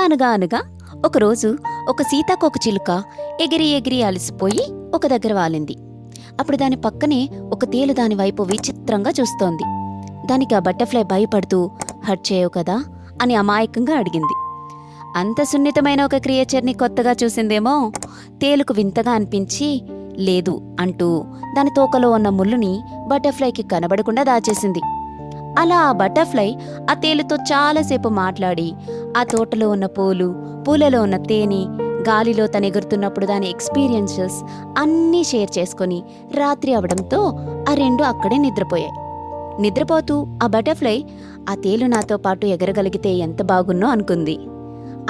అనగా అనగా ఒకరోజు ఒక సీతాకోకచిలుక ఎగిరి ఎగిరి అలసిపోయి ఒక దగ్గర వాలింది. అప్పుడు దాని పక్కనే ఒక తేలు దాని వైపు విచిత్రంగా చూస్తోంది. దానికి ఆ బటర్ఫ్లై భయపడుతూ హర్ట్ చేయవు కదా అని అమాయకంగా అడిగింది. అంత సున్నితమైన ఒక క్రియేచర్ని కొత్తగా చూసిందేమో. తేలుకు వింతగా అనిపించి లేదు అంటూ దాని తోకలో ఉన్న ముళ్ళుని బటర్ఫ్లైకి కనబడకుండా దాచేసింది. అలా ఆ బటర్ఫ్లై ఆ తేలుతో చాలాసేపు మాట్లాడి ఆ తోటలో ఉన్న పూలలో ఉన్న తేనె, గాలిలో తను ఎగురుతున్నప్పుడు దాని ఎక్స్పీరియన్సెస్ అన్నీ షేర్ చేసుకుని రాత్రి అవడంతో ఆ రెండు అక్కడే నిద్రపోయాయి. నిద్రపోతూ ఆ బటర్ఫ్లై ఆ తేలు నాతో పాటు ఎగరగలిగితే ఎంత బాగున్నో అనుకుంది.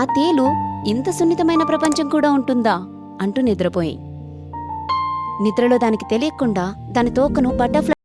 ఆ తేలు ఇంత సున్నితమైన ప్రపంచం కూడా ఉంటుందా అంటూ నిద్రపోయి నిద్రలో దానికి తెలియకుండా దాని తోకను బటర్ఫ్లై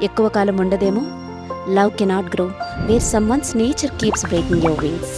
ఎక్కువ కాలం ఉండదేమో. Love cannot grow where someone's nature keeps breaking your wings.